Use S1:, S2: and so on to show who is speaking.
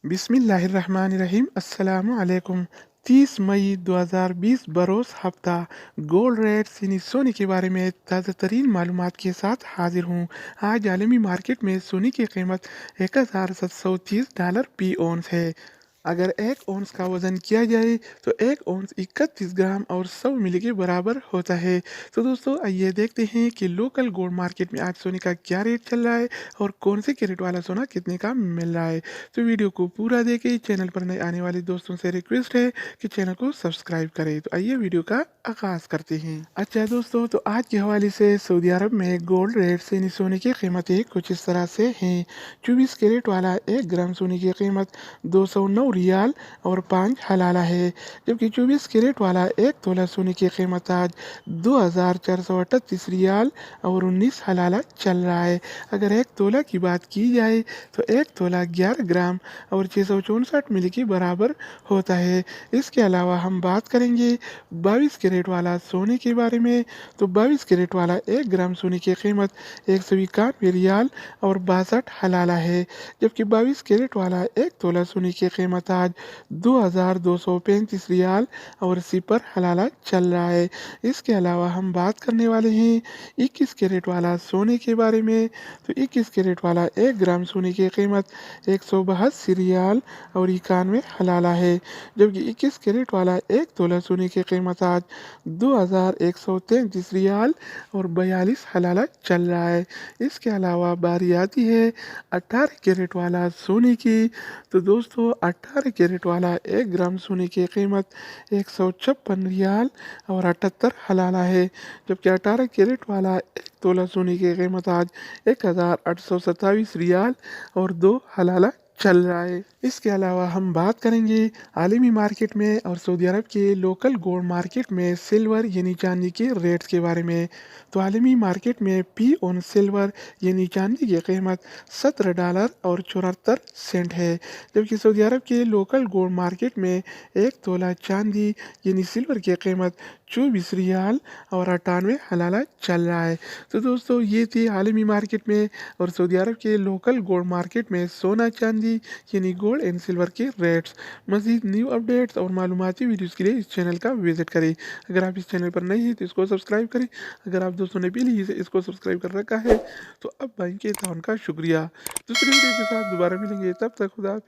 S1: बिस्मिल्लाहिर्रहमानिर्रहीम अस्सलाम वालेकुम। 30 मई 2020 बरोज़ हफ्ता गोल्ड रेट्स यानी सोने के बारे में ताज़ा तरीन मालूमात के साथ हाजिर हूँ। आज आलमी मार्केट में सोने की कीमत $1730 फी औंस है। अगर एक औंस का वज़न किया जाए तो एक औंस 31 ग्राम और 100 मिली के बराबर होता है। तो दोस्तों आइए देखते हैं कि लोकल गोल्ड मार्केट में आज सोने का क्या रेट चल रहा है और कौन से कैरेट वाला सोना कितने का मिल रहा है। तो वीडियो को पूरा देखें। चैनल पर नए आने वाले दोस्तों से रिक्वेस्ट है कि चैनल को सब्सक्राइब करें। तो आइए वीडियो का आगाज़ करते हैं। अच्छा दोस्तों, तो आज के हवाले से सऊदी अरब में गोल्ड रेट से सोने की कीमतें कुछ इस तरह से हैं। 24 कैरेट वाला 1 ग्राम सोने की कीमत 209 रियाल और 5 हलाला है, जबकि 24 कैरेट वाला 1 तोला सोने की कीमत आज 2438 रियाल और 19 हलाला चल रहा है। अगर 1 तोला की बात की जाए तो 1 तोला 11 ग्राम और 664 मिली के बराबर होता है। इसके अलावा हम बात करेंगे 22 कैरेट वाला सोने के बारे में। तो 22 कैरेट वाला 1 ग्राम सोने की कीमत 191 रियाल और 62 हलाला है, जबकि 22 कैरेट वाला 1 तोला सोने की कीमत आज 2235 रियाल और 0 हलाला चल रहा है। इसके अलावा हम बात करने वाले हैं 21 कैरेट वाला सोने के बारे में। तो 21 कैरेट वाला 1 ग्राम सोने की कीमत 182 रियाल और 91 हलाला है, जबकि 21 कैरेट वाला 1 तोला सोने की कीमत आज 2133 रियाल और 42 हलाला चल रहा है। इसके अलावा बारी आती है 18 कैरेट वाला सोने की। तो दोस्तों 18 कैरेट वाला 1 ग्राम सोने की कीमत 156 रियाल और 78 हलाला है, जबकि 18 कैरेट वाला 1 तोला सोने की कीमत आज 1827 रियाल और 2 हलाला चल रहा है। इसके अलावा हम बात करेंगे आलमी मार्केट में और सऊदी अरब के लोकल गोल्ड मार्केट में सिल्वर यानी चांदी के रेट्स के बारे में। तो आलमी मार्केट में पी ऑन सिल्वर यानी चांदी की कीमत $17 और 74 सेंट है, जबकि सऊदी अरब के लोकल गोल्ड मार्केट में 1 तोला चांदी यानी सिल्वर की कीमत 24 रियाल और 98 हलाला चल रहा है। तो दोस्तों ये थी आलमी मार्केट में और सऊदी अरब के लोकल गोल्ड मार्केट में सोना चांदी यानी गोल्ड एंड सिल्वर के रेट्स। मज़ीद न्यू अपडेट्स और मालूमाती वीडियोज़ के लिए इस चैनल का विजिट करें। अगर आप इस चैनल पर नए हैं तो इसको सब्सक्राइब करें। अगर आप दोस्तों ने पहले ही से इसको सब्सक्राइब कर रखा है तो अब भाई के ताउन का शुक्रिया। दूसरी वीडियो के साथ दोबारा मिलेंगे, तब तक खुदा।